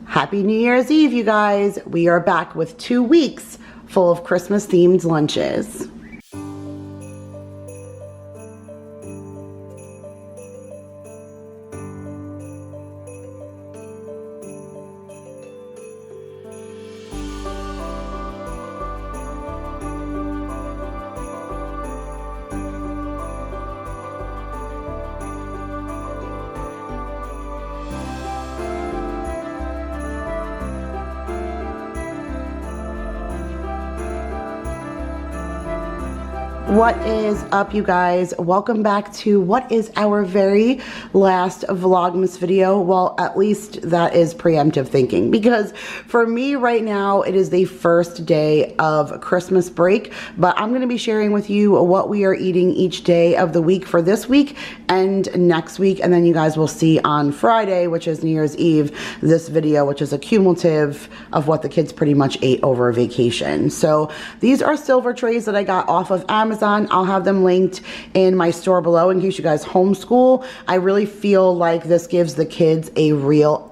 Happy New Year's Eve, you guys. We are back with 2 weeks full of Christmas themed lunches. What is up, you guys? Welcome back to what is our very last Vlogmas video. Well, at least that is preemptive thinking, because for me right now it is the first day of Christmas break, but I'm going to be sharing with you what we are eating each day of the week for this week and next week, and then you guys will see on Friday, which is New Year's Eve, this video, which is a cumulative of what the kids pretty much ate over vacation. So these are silver trays that I got off of Amazon. I'll have them linked in my store below in case you guys homeschool. I really feel like this gives the kids a real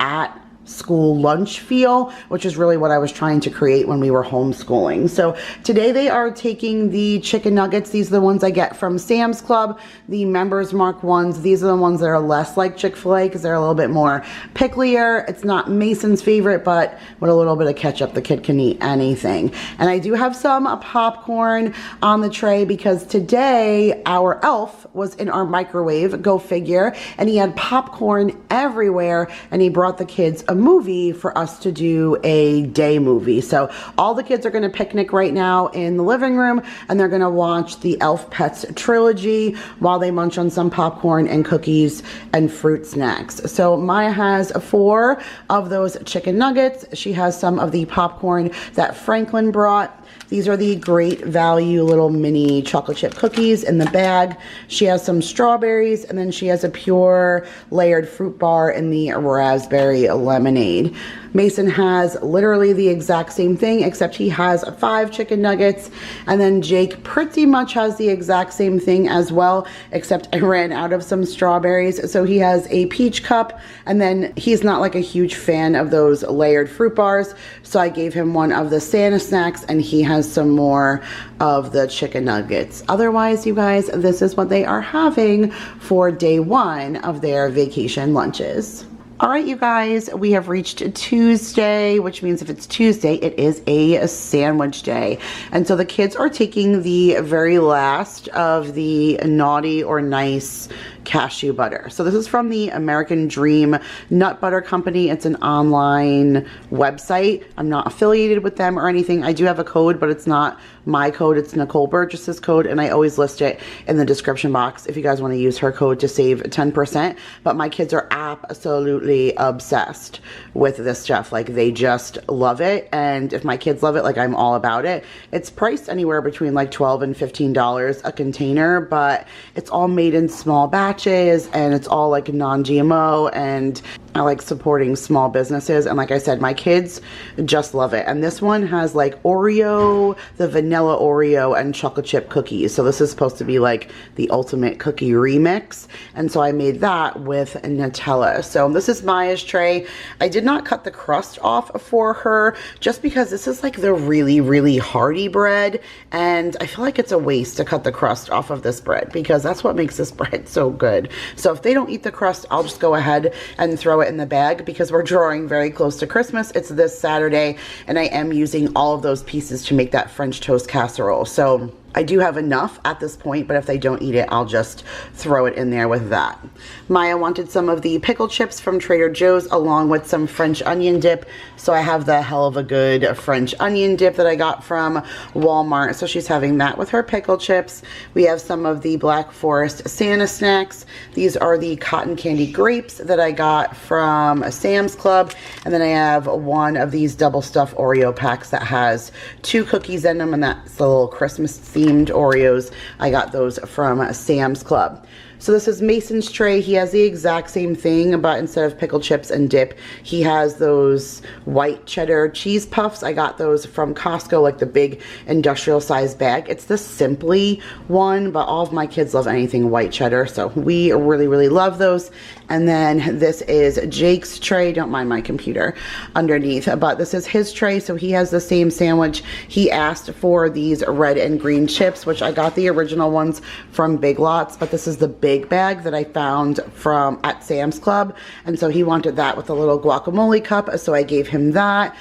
school lunch feel, which is really what I was trying to create when we were homeschooling. So today they are taking the chicken nuggets. These are the ones I get from Sam's Club, the Members Mark ones. These are the ones that are less like Chick-fil-A because they're a little bit more picklier. It's not Mason's favorite, but with a little bit of ketchup, the kid can eat anything. And I do have some popcorn on the tray because today our elf was in our microwave, go figure, and he had popcorn everywhere, and he brought the kids a movie for us to do a day movie. So all the kids are going to picnic right now in the living room, and they're going to watch the Elf Pets trilogy while they munch on some popcorn and cookies and fruit snacks. So Maya has 4 of those chicken nuggets. She has some of the popcorn that Franklin brought. These are the Great Value little mini chocolate chip cookies in the bag. She has some strawberries, and then she has a pure layered fruit bar in the raspberry lemonade. Mason has literally the exact same thing, except he has 5 chicken nuggets, and then Jake pretty much has the exact same thing as well, except I ran out of some strawberries, so he has a peach cup, and then he's not like a huge fan of those layered fruit bars, so I gave him one of the Santa snacks, and he has some more of the chicken nuggets. Otherwise, you guys, this is what they are having for day 1 of their vacation lunches. All right, you guys, we have reached Tuesday, which means if it's Tuesday, it is a sandwich day. And so the kids are taking the very last of the naughty or nice cashew butter. So this is from the American Dream Nut Butter Company. It's an online website. I'm not affiliated with them or anything. I do have a code, but it's not my code. It's Nicole Burgess's code, and I always list it in the description box if you guys want to use her code to save 10%. But my kids are absolutely obsessed with this stuff. Like, they just love it, and if my kids love it, like, I'm all about it. It's priced anywhere between like $12 and $15 a container, but it's all made in small batches, and it's all like non-GMO, and I like supporting small businesses. And like I said, my kids just love it. And this one has like Oreo, the vanilla Oreo, and chocolate chip cookies. So this is supposed to be like the ultimate cookie remix. And so I made that with Nutella. So this is Maya's tray. I did not cut the crust off for her just because this is like the really, really hearty bread. And I feel like it's a waste to cut the crust off of this bread because that's what makes this bread so good. So if they don't eat the crust, I'll just go ahead and throw it in the bag because we're drawing very close to Christmas. It's this Saturday, and I am using all of those pieces to make that French toast casserole. So I do have enough at this point, but if they don't eat it, I'll just throw it in there with that. Maya wanted some of the pickle chips from Trader Joe's along with some French onion dip. So I have the hell of a good French onion dip that I got from Walmart. So she's having that with her pickle chips. We have some of the Black Forest Santa snacks. These are the cotton candy grapes that I got from Sam's Club. And then I have one of these double stuffed Oreo packs that has 2 cookies in them, and that's the little Christmas themed Oreos. I got those from Sam's Club. So this is Mason's tray. He has the exact same thing, but instead of pickle chips and dip, he has those white cheddar cheese puffs. I got those from Costco, like the big industrial size bag. It's the Simply one, but all of my kids love anything white cheddar, so we really, really love those. And then this is Jake's tray. Don't mind my computer underneath, but this is his tray. So he has the same sandwich. He asked for these red and green chips, which I got the original ones from Big Lots, but this is the big bag that I found from at Sam's Club. And so he wanted that with a little guacamole cup. So I gave him that.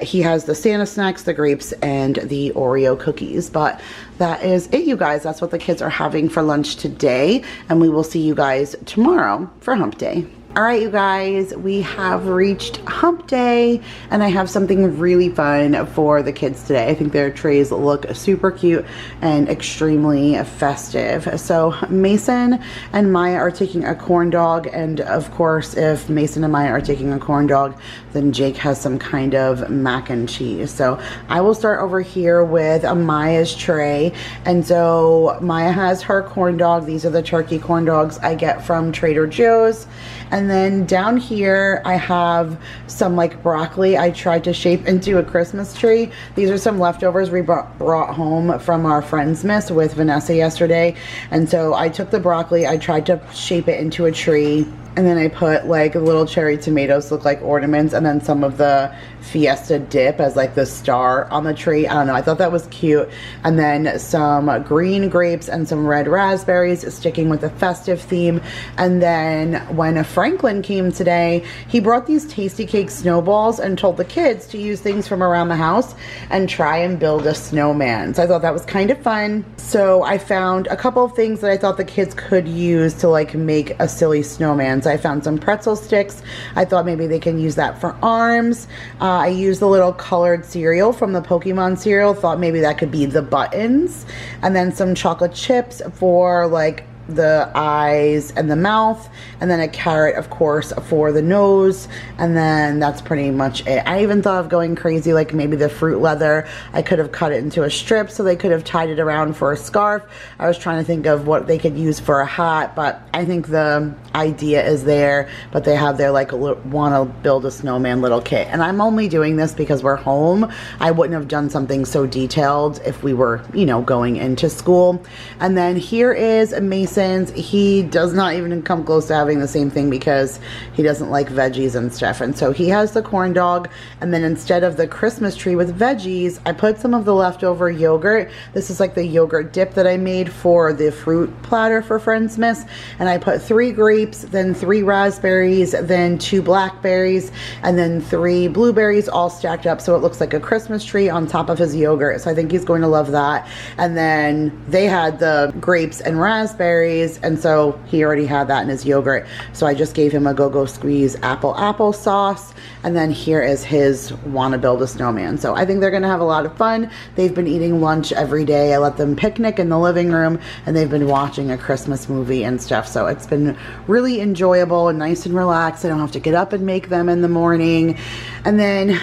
He has the Santa snacks, the grapes, and the Oreo cookies. But that is it, you guys. That's what the kids are having for lunch today. And we will see you guys tomorrow for Hump Day. All right, you guys, we have reached Hump Day, and I have something really fun for the kids today. I think their trays look super cute and extremely festive. So Mason and Maya are taking a corn dog, and of course, if Mason and Maya are taking a corn dog, then Jake has some kind of mac and cheese. So I will start over here with Maya's tray. And so Maya has her corn dog. These are the turkey corn dogs I get from Trader Joe's. And then down here I have some like broccoli I tried to shape into a Christmas tree. These are some leftovers we brought home from our Friendsmas with Vanessa yesterday. And so I took the broccoli, I tried to shape it into a tree, and then I put like little cherry tomatoes look like ornaments, and then some of the Fiesta dip as like the star on the tree. I don't know, I thought that was cute. And then some green grapes and some red raspberries, sticking with the festive theme. And then when Franklin came today, he brought these Tasty Cake snowballs and told the kids to use things from around the house and try and build a snowman. So I thought that was kind of fun. So I found a couple of things that I thought the kids could use to like make a silly snowman. So I found some pretzel sticks. I thought maybe they can use that for arms. I used the little colored cereal from the Pokemon cereal. Thought maybe that could be the buttons. And then some chocolate chips for like the eyes and the mouth, and then a carrot of course for the nose, and then that's pretty much it. I even thought of going crazy, like maybe the fruit leather, I could have cut it into a strip so they could have tied it around for a scarf. I was trying to think of what they could use for a hat, but I think the idea is there, but they have their like want to build a snowman little kit. And I'm only doing this because we're home. I wouldn't have done something so detailed if we were, you know, going into school. And then here is Mason. He does not even come close to having the same thing because he doesn't like veggies and stuff. And so he has the corn dog, and then instead of the Christmas tree with veggies, I put some of the leftover yogurt. This is like the yogurt dip that I made for the fruit platter for Friendsmas. And I put 3 grapes, then 3 raspberries, then 2 blackberries, and then 3 blueberries all stacked up so it looks like a Christmas tree on top of his yogurt. So I think he's going to love that. And then they had the grapes and raspberries, and so he already had that in his yogurt. So I just gave him a Go-Go Squeeze apple sauce, and then here is his wanna build a snowman. So I think they're gonna have a lot of fun. They've been eating lunch every day. I let them picnic in the living room, and they've been watching a Christmas movie and stuff. So it's been really enjoyable and nice and relaxed. I don't have to get up and make them in the morning. And then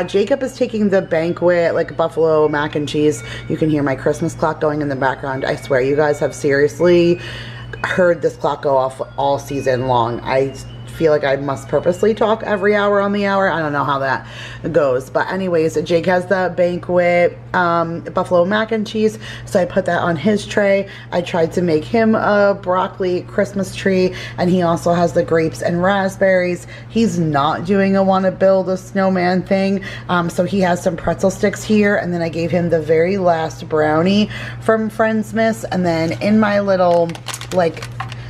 Jacob is taking the banquet, like buffalo mac and cheese. You can hear my Christmas clock going in the background. I swear, you guys have seriously heard this clock go off all season long. I feel like I must purposely talk every hour on the hour. I don't know how that goes, but anyways, Jake has the banquet buffalo mac and cheese, so I put that on his tray. I tried to make him a broccoli Christmas tree, and he also has the grapes and raspberries. He's not doing a want to build a snowman thing, so he has some pretzel sticks here, and then I gave him the very last brownie from Friendsmas. And then in my little like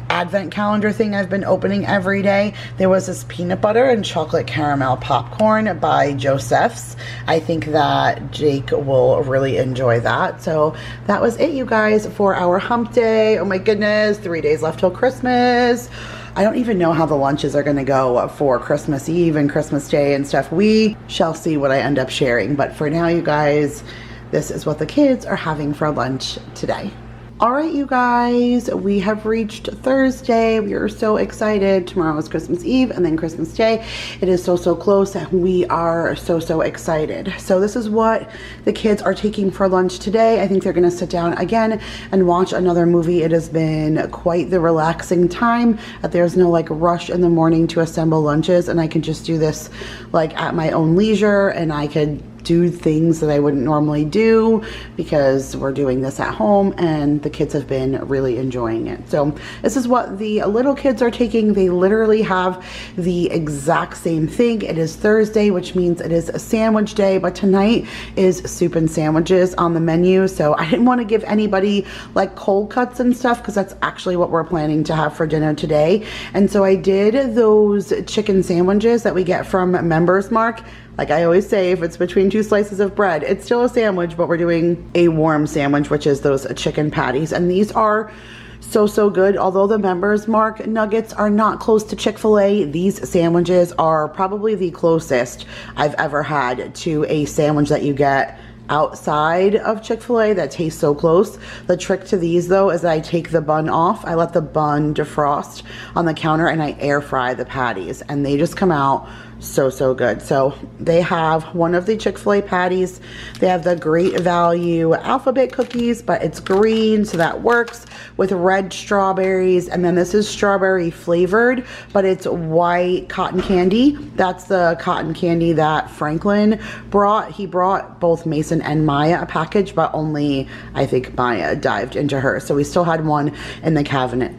advent calendar thing I've been opening every day, there was this peanut butter and chocolate caramel popcorn by Joseph's. I think that Jake will really enjoy that. So that was it, you guys, for our Hump Day. Oh my goodness, 3 days left till Christmas. I don't even know how the lunches are gonna go for Christmas Eve and Christmas Day and stuff. We shall see what I end up sharing, but for now, you guys, this is what the kids are having for lunch today. All right, you guys, we have reached Thursday. We are so excited. Tomorrow is Christmas Eve and then Christmas Day. It is so close, and we are so excited. So this is what the kids are taking for lunch today. I think they're gonna sit down again and watch another movie. It has been quite the relaxing time. There's no like rush in the morning to assemble lunches, and I can just do this like at my own leisure, and I could do things that I wouldn't normally do because we're doing this at home, and the kids have been really enjoying it. So this is what the little kids are taking. They literally have the exact same thing. It is Thursday, which means it is a sandwich day, but tonight is soup and sandwiches on the menu. So I didn't want to give anybody like cold cuts and stuff because that's actually what we're planning to have for dinner today. And so I did those chicken sandwiches that we get from Members Mark. Like I always say, if it's between two slices of bread, it's still a sandwich, but we're doing a warm sandwich, which is those chicken patties. And these are so good. Although the Members Mark nuggets are not close to Chick-fil-A, these sandwiches are probably the closest I've ever had to a sandwich that you get outside of Chick-fil-A that tastes so close. The trick to these though is I take the bun off, I let the bun defrost on the counter, and I air fry the patties, and they just come out so good. So they have one of the Chick-fil-A patties. They have the Great Value alphabet cookies, but it's green, so that works, with red strawberries. And then this is strawberry flavored, but it's white cotton candy. That's the cotton candy that Franklin brought. He brought both Mason and Maya a package, but only I think Maya dived into hers. So we still had one in the cabinet.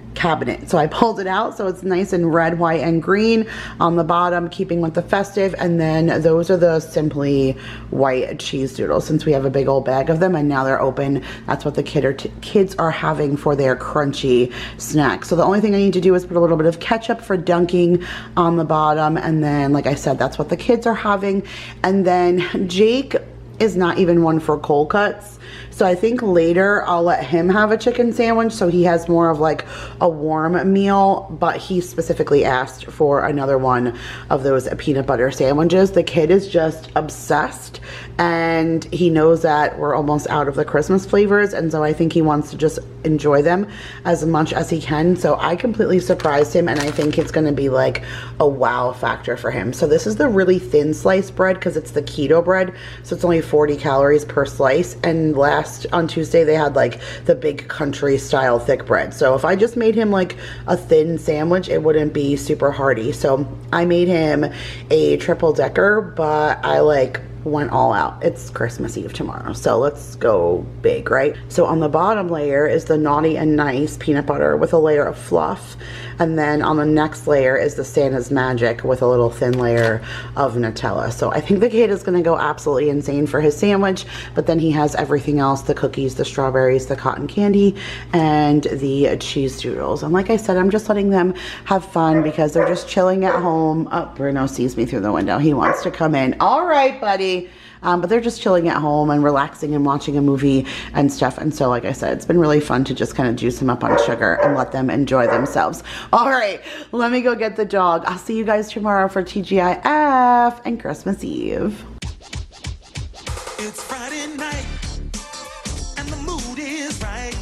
So I pulled it out, so it's nice and red, white, and green on the bottom, keeping with the festive. And then those are the simply white cheese doodles, since we have a big old bag of them and now they're open. That's what the kids are having for their crunchy snack. So the only thing I need to do is put a little bit of ketchup for dunking on the bottom, and then like I said, that's what the kids are having. And then Jake is not even one for cold cuts. So I think later I'll let him have a chicken sandwich so he has more of like a warm meal, but he specifically asked for another one of those peanut butter sandwiches. The kid is just obsessed, and he knows that we're almost out of the Christmas flavors, and so I think he wants to just enjoy them as much as he can. So I completely surprised him, and I think it's gonna be like a wow factor for him. So this is the really thin sliced bread because it's the keto bread, so it's only 40 calories per slice. And on Tuesday they had like the big country style thick bread. So if I just made him like a thin sandwich, it wouldn't be super hearty. So I made him a triple decker, but I like went all out. It's Christmas Eve tomorrow, so let's go big, right? So on the bottom layer is the Naughty and Nice peanut butter with a layer of fluff, and then on the next layer is the Santa's Magic with a little thin layer of Nutella. So I think the kid is gonna go absolutely insane for his sandwich, but then he has everything else: the cookies, the strawberries, the cotton candy, and the cheese doodles. And like I said, I'm just letting them have fun because they're just chilling at home. Oh, Bruno sees me through the window. He wants to come in. All right, buddy. But they're just chilling at home and relaxing and watching a movie and stuff. And so like I said, it's been really fun to just kind of juice them up on sugar and let them enjoy themselves. All right, let me go get the dog. I'll see you guys tomorrow for TGIF and Christmas Eve. It's Friday night and the mood is right.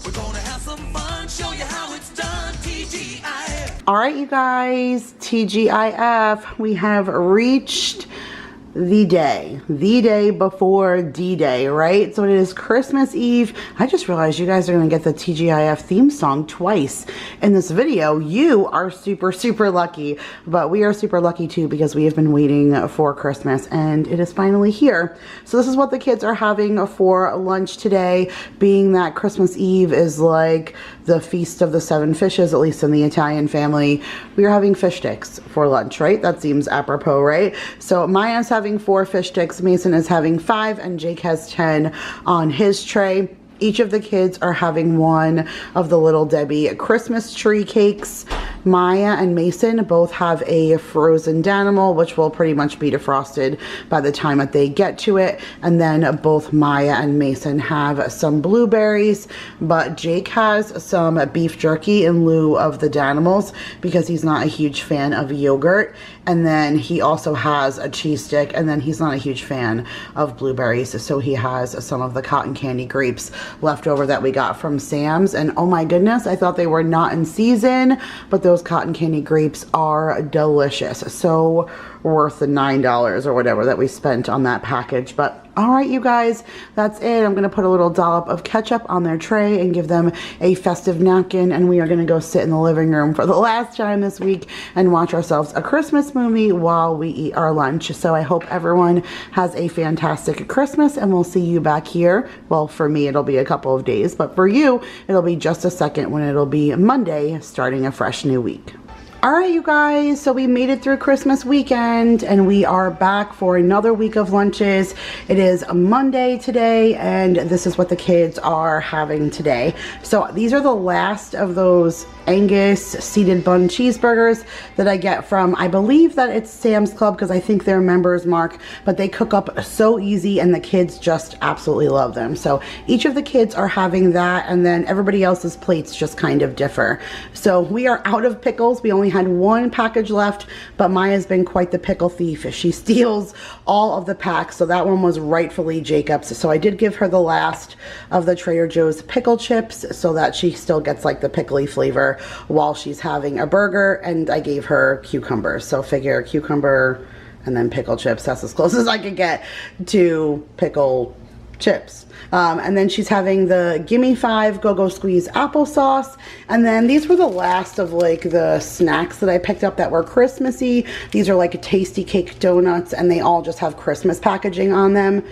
We're gonna have some fun, show you how it's done. TGIF. All right, you guys, TGIF. We have reached the day before D-Day, right? So it is Christmas Eve. I just realized you guys are gonna get the TGIF theme song twice in this video. You are super lucky, but we are super lucky too because we have been waiting for Christmas and it is finally here. So this is what the kids are having for lunch today, being that Christmas Eve is like the Feast of the Seven Fishes, at least in the Italian family. We are having fish sticks for lunch, right? That seems apropos, right? So Maya's having 4 fish sticks, Mason is having 5, and Jake has 10 on his tray. Each of the kids are having one of the Little Debbie Christmas tree cakes. Maya and Mason both have a frozen Danimal, which will pretty much be defrosted by the time that they get to it. And then both Maya and Mason have some blueberries, but Jake has some beef jerky in lieu of the Danimals because he's not a huge fan of yogurt. And then he also has a cheese stick, and then he's not a huge fan of blueberries, so he has some of the cotton candy grapes left over that we got from Sam's. And oh my goodness, I thought they were not in season, but those cotton candy grapes are delicious. So worth the $9 or whatever that we spent on that package. But All right, you guys, that's it. I'm gonna put a little dollop of ketchup on their tray and give them a festive napkin, and we are gonna go sit in the living room for the last time this week and watch ourselves a Christmas movie while we eat our lunch. So I hope everyone has a fantastic Christmas, and we'll see you back here. Well, for me, it'll be a couple of days, but for you, it'll be just a second when it'll be Monday, starting a fresh new week. All right, you guys, so we made it through Christmas weekend and we are back for another week of lunches. It is a Monday today, and this is what the kids are having today. So these are the last of those Angus seeded bun cheeseburgers that I get from, I believe that it's Sam's Club, because I think they're members mark, but they cook up so easy and the kids just absolutely love them. So each of the kids are having that, and then everybody else's plates just kind of differ. So we are out of pickles. We only had one package left, but Maya's been quite the pickle thief. She steals all of the packs, so that one was rightfully Jacob's. So I did give her the last of the Trader Joe's pickle chips so that she still gets like the pickly flavor while she's having a burger, and I gave her cucumbers. So figure cucumber and then pickle chips, that's as close as I could get to pickle chips. And then she's having the Gimme 5 Go-Go Squeeze applesauce. And then these were the last of like the snacks that I picked up that were Christmassy. These are like tasty cake donuts, and they all just have Christmas packaging on them.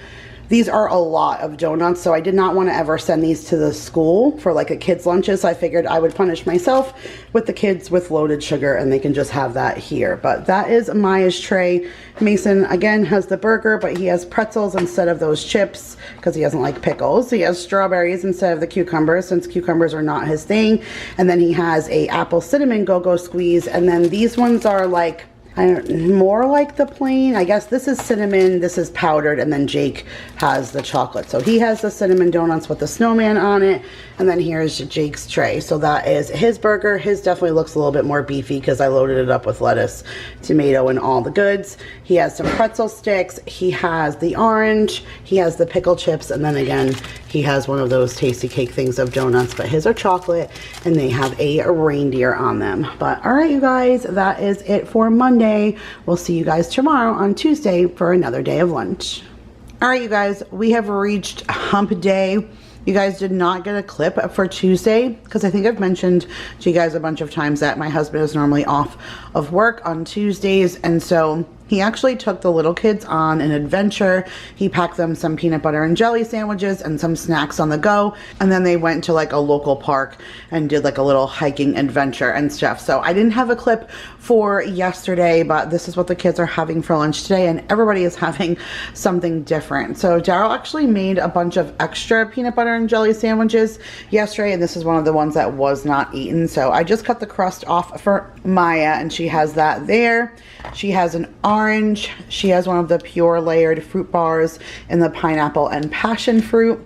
These are a lot of donuts, so I did not want to ever send these to the school for like a kid's lunches. So I figured I would punish myself with the kids with loaded sugar, and they can just have that here. But that is Maya's tray. Mason again has the burger, but he has pretzels instead of those chips because he doesn't like pickles. He has strawberries instead of the cucumbers, since cucumbers are not his thing. And then he has a apple cinnamon Go-Go Squeeze, and then these ones are like, more like the plain. I guess this is cinnamon, this is powdered, and then Jake has the chocolate. So he has the cinnamon donuts with the snowman on it, and then here's Jake's tray. So that is his burger. His definitely looks a little bit more beefy because I loaded it up with lettuce, tomato, and all the goods. He has some pretzel sticks, he has the orange, he has the pickle chips, and then again, he has one of those tasty cake things of donuts, but his are chocolate, and they have a reindeer on them. But all right, you guys, that is it for Monday. We'll see you guys tomorrow on Tuesday for another day of lunch. All right, you guys, we have reached hump day. You guys did not get a clip for Tuesday because I think I've mentioned to you guys a bunch of times that my husband is normally off of work on Tuesdays, and so he actually took the little kids on an adventure. He packed them some peanut butter and jelly sandwiches and some snacks on the go, and then they went to like a local park and did like a little hiking adventure and stuff. So I didn't have a clip for yesterday, but this is what the kids are having for lunch today, and everybody is having something different. So Daryl actually made a bunch of extra peanut butter and jelly sandwiches yesterday, and this is one of the ones that was not eaten. So I just cut the crust off for Maya, and she has that there. She has an orange. She has one of the pure layered fruit bars in the pineapple and passion fruit.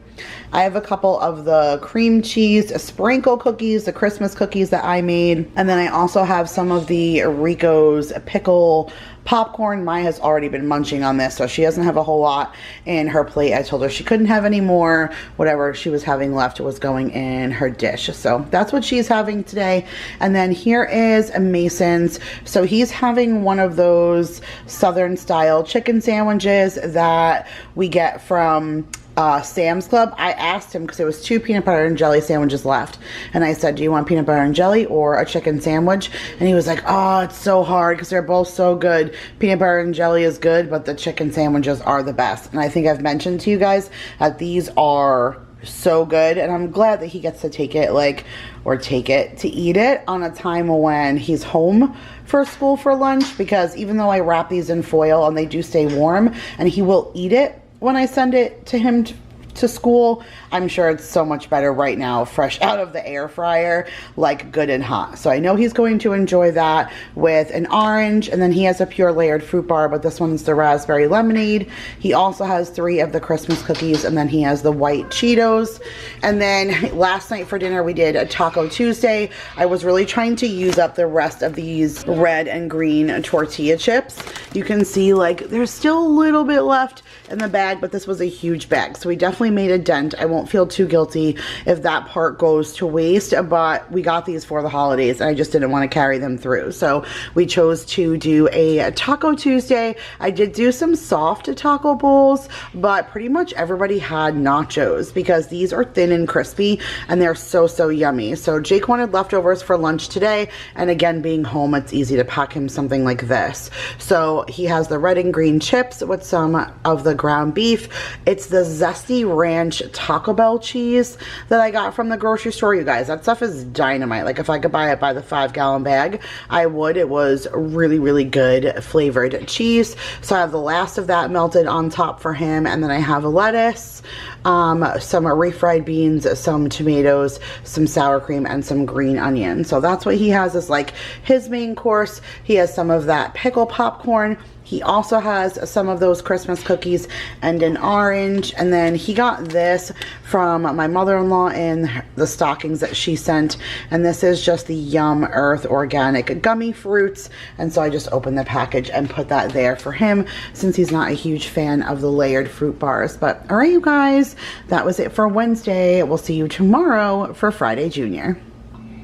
I have a couple of the cream cheese sprinkle cookies, the Christmas cookies that I made. And then I also have some of the Rico's pickle popcorn. Maya has already been munching on this, so she doesn't have a whole lot in her plate. I told her she couldn't have any more. Whatever she was having left was going in her dish. So that's what she's having today. And then here is Mason's. So he's having one of those Southern style chicken sandwiches that we get from Sam's Club. I asked him because there was 2 peanut butter and jelly sandwiches left, and I said, do you want peanut butter and jelly or a chicken sandwich? And he was like, oh, it's so hard because they're both so good. Peanut butter and jelly is good, but the chicken sandwiches are the best. And I think I've mentioned to you guys that these are so good, and I'm glad that he gets to take it to eat it on a time when he's home for school for lunch, because even though I wrap these in foil and they do stay warm, and he will eat it when I send it to him to school, I'm sure it's so much better right now, fresh out of the air fryer, like good and hot. So I know he's going to enjoy that with an orange, and then he has a pure layered fruit bar, but this one's the raspberry lemonade. He also has 3 of the Christmas cookies, and then he has the white Cheetos. And then last night for dinner we did a Taco Tuesday. I was really trying to use up the rest of these red and green tortilla chips. You can see like there's still a little bit left in the bag, but this was a huge bag, so we definitely definitely made a dent. I won't feel too guilty if that part goes to waste, but we got these for the holidays and I just didn't want to carry them through. So we chose to do a Taco Tuesday. I did do some soft taco bowls, but pretty much everybody had nachos because these are thin and crispy and they're so yummy. So Jake wanted leftovers for lunch today, and again, being home, it's easy to pack him something like this. So he has the red and green chips with some of the ground beef. It's the zesty ranch Taco Bell cheese that I got from the grocery store. You guys, that stuff is dynamite. Like, if I could buy it by the 5-gallon bag, I would. It was really good flavored cheese. So I have the last of that melted on top for him, and then I have a lettuce, some refried beans, some tomatoes, some sour cream, and some green onion. So that's what he has as like his main course. He has some of that pickle popcorn. He also has some of those Christmas cookies and an orange. And then he got this from my mother-in-law in the stockings that she sent. And this is just the Yum Earth organic gummy fruits. And so I just opened the package and put that there for him since he's not a huge fan of the layered fruit bars. But all right, you guys, that was it for Wednesday. We'll see you tomorrow for Friday Junior.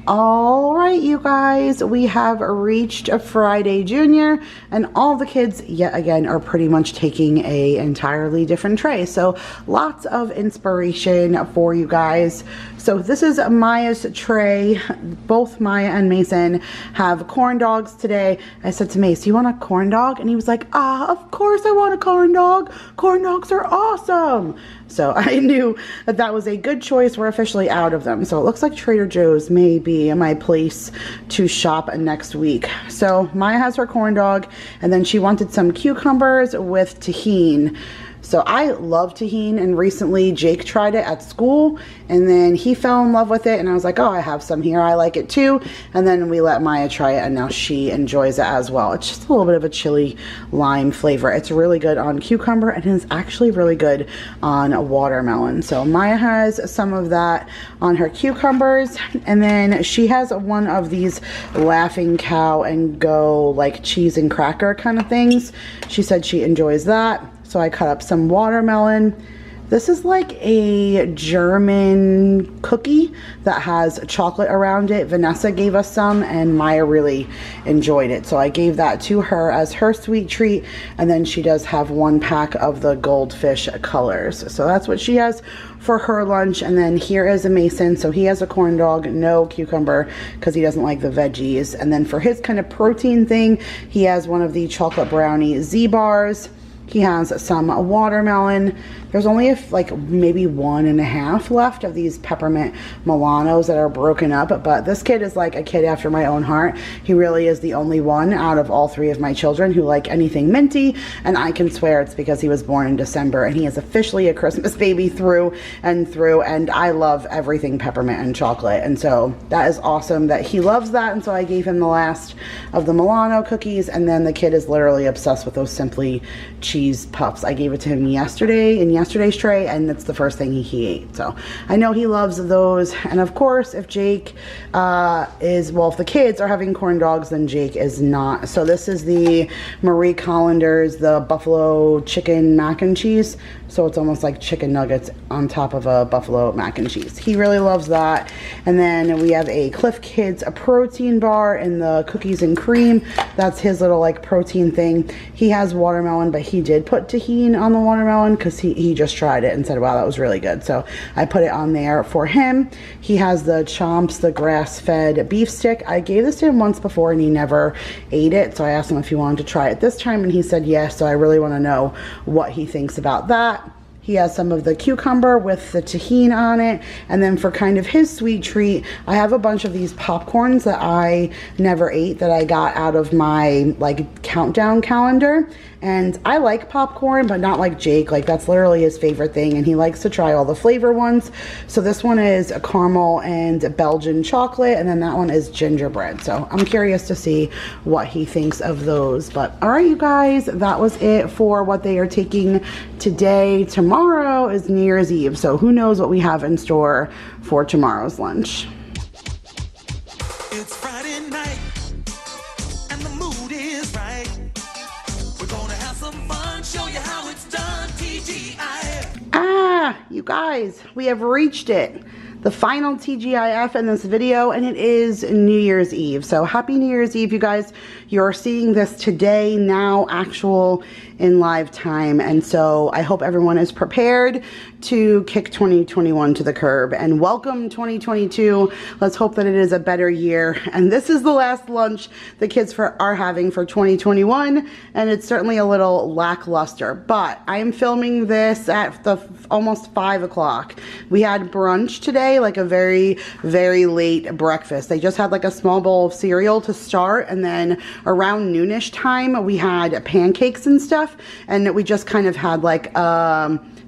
All right, you guys, we have reached a Friday Junior, and all the kids yet again are pretty much taking a entirely different tray. So lots of inspiration for you guys. So this is Maya's tray. Both Maya and Mason have corn dogs today. I said to Mace, "You want a corn dog?" And he was like, of course I want a corn dog. Corn dogs are awesome. So I knew that that was a good choice. We're officially out of them. So it looks like Trader Joe's may be my place to shop next week. So Maya has her corn dog, and then she wanted some cucumbers with tahini. So I love tahini, and recently Jake tried it at school and then he fell in love with it, and I was like, oh, I have some here, I like it too. And then we let Maya try it, and now she enjoys it as well. It's just a little bit of a chili lime flavor. It's really good on cucumber, and it's actually really good on watermelon. So Maya has some of that on her cucumbers, and then she has one of these Laughing Cow and Go like cheese and cracker kind of things. She said she enjoys that. So I cut up some watermelon. This is like a German cookie that has chocolate around it. Vanessa gave us some, and Maya really enjoyed it. So I gave that to her as her sweet treat. And then she does have one pack of the goldfish colors. So that's what she has for her lunch. And then here is a Mason. So he has a corn dog, no cucumber, because he doesn't like the veggies. And then for his kind of protein thing, he has one of the chocolate brownie Z bars. He has some watermelon. There's only like maybe 1.5 left of these peppermint Milanos that are broken up, but this kid is like a kid after my own heart. He really is the only one out of all 3 of my children who like anything minty, and I can swear it's because he was born in December, and he is officially a Christmas baby through and through, and I love everything peppermint and chocolate, and so that is awesome that he loves that. And so I gave him the last of the Milano cookies, and then the kid is literally obsessed with those Simply cheese puffs. I gave it to him yesterday in yesterday's tray, and it's the first thing he ate. So I know he loves those. And of course, if Jake if the kids are having corn dogs, then Jake is not. So this is the Marie Collander's, the buffalo chicken mac and cheese. So it's almost like chicken nuggets on top of a buffalo mac and cheese. He really loves that. And then we have a Cliff Kids a protein bar in the cookies and cream. That's his little like protein thing. He has watermelon, but he did put tahini on the watermelon because he just tried it and said, wow, that was really good. So I put it on there for him. He has the Chomps, the grass-fed beef stick. I gave this to him once before and he never ate it. So I asked him if he wanted to try it this time, and he said yes. So I really want to know what he thinks about that. He has some of the cucumber with the tahini on it. And then for kind of his sweet treat, I have a bunch of these popcorns that I never ate that I got out of my like countdown calendar. And I like popcorn, but not like Jake. Like that's literally his favorite thing, and he likes to try all the flavor ones. So this one is a caramel and Belgian chocolate, and then that one is gingerbread. So I'm curious to see what he thinks of those. But all right, you guys, that was it for what they are taking today. Tomorrow is New Year's Eve, so who knows what we have in store for tomorrow's lunch. It's Friday night, and the mood is right. We're gonna have some fun, show you how it's done, TGI. you guys, we have reached it. The final TGIF in this video, and it is New Year's Eve. So happy New Year's Eve, you guys. You're seeing this today, now actual in live time. And so I hope everyone is prepared to kick 2021 to the curb and welcome 2022. Let's hope that it is a better year. And this is the last lunch the kids are having for 2021. And it's certainly a little lackluster, but I am filming this at almost 5 o'clock. We had brunch today, like a very, very late breakfast. They just had like a small bowl of cereal to start, and then around noonish time we had pancakes and stuff, and we just kind of had like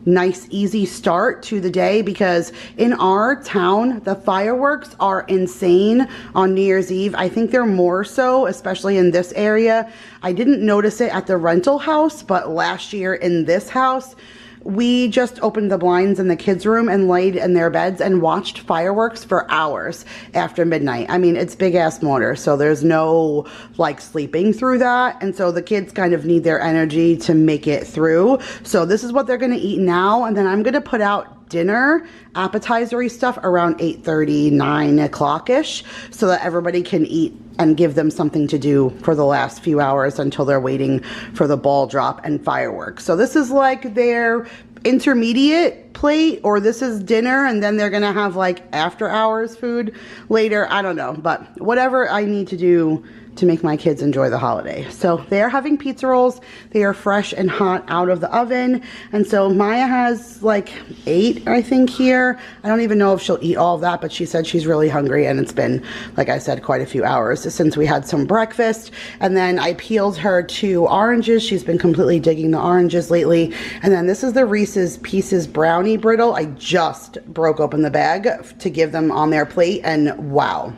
nice easy start to the day, because in our town the fireworks are insane on New Year's Eve. I think they're more so, especially in this area. I didn't notice it at the rental house, but last year in this house, we just opened the blinds in the kids' room and laid in their beds and watched fireworks for hours after midnight. I mean, it's big ass motor, so there's no like sleeping through that. And so the kids kind of need their energy to make it through. So this is what they're gonna eat now. And then I'm gonna put out dinner, appetizer-y stuff around 8:30, 9 o'clock-ish, so that everybody can eat and give them something to do for the last few hours until they're waiting for the ball drop and fireworks. So this is like their intermediate plate, or this is dinner, and then they're gonna have like after hours food later. I don't know, but whatever I need to do to make my kids enjoy the holiday. So they're having pizza rolls. They are fresh and hot out of the oven. And so Maya has like 8, I think, here. I don't even know if she'll eat all of that, but she said she's really hungry, and it's been, like I said, quite a few hours since we had some breakfast. And then I peeled her 2 oranges. She's been completely digging the oranges lately. And then this is the Reese's Pieces brownie brittle. I just broke open the bag to give them on their plate, and wow.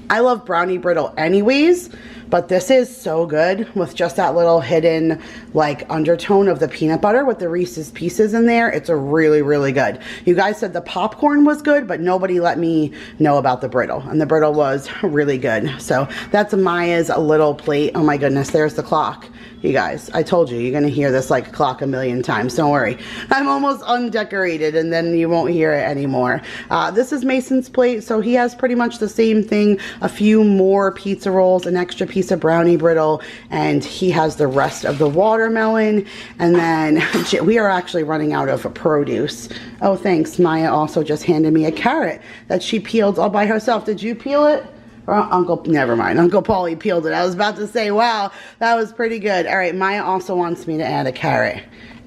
I love brownie brittle anyways, but this is so good with just that little hidden like undertone of the peanut butter with the Reese's Pieces in there. It's a really, really good. You guys said the popcorn was good, but nobody let me know about the brittle, and the brittle was really good. So that's Maya's little plate. Oh my goodness, there's the clock. You guys, I told you, you're gonna hear this like clock a million times. Don't worry. I'm almost undecorated, and then you won't hear it anymore. This is Mason's plate, so he has pretty much the same thing. A few more pizza rolls, an extra piece of brownie brittle, and he has the rest of the watermelon. And then we are actually running out of produce. Oh, thanks. Maya also just handed me a carrot that she peeled all by herself. Did you peel it? Or never mind, Uncle Paulie peeled it. I was about to say, wow, that was pretty good. All right, Maya also wants me to add a carrot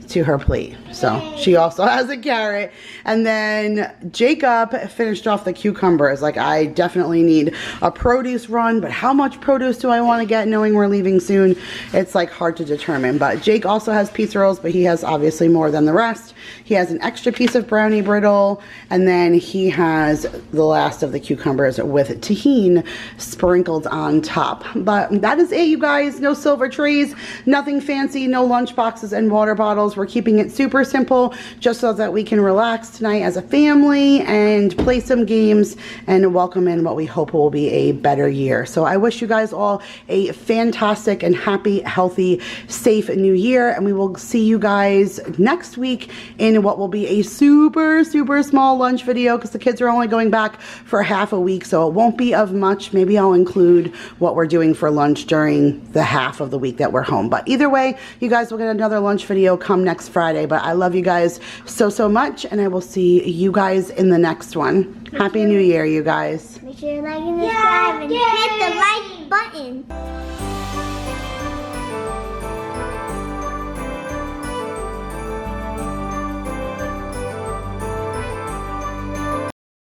to her plate, so she also has a carrot. And then Jacob finished off the cucumbers. Like, I definitely need a produce run, but how much produce do I want to get knowing we're leaving soon? It's like hard to determine. But Jake also has pizza rolls, but he has obviously more than the rest. He has an extra piece of brownie brittle, and then he has the last of the cucumbers with tahini sprinkled on top. But that is it, you guys. No silver trays, nothing fancy, no lunch boxes and water bottles. We're keeping it super simple, just so that we can relax tonight as a family and play some games and welcome in what we hope will be a better year. So I wish you guys all a fantastic and happy, healthy, safe new year, and we will see you guys next week in what will be a super, super small lunch video, because the kids are only going back for half a week, so it won't be of much. Maybe I'll include what we're doing for lunch during the half of the week that we're home. But either way, you guys will get another lunch video come next Friday. But I love you guys so, so much, and I will see you guys in the next one. Happy New Year, you guys. Make sure you like and subscribe and hit the like button.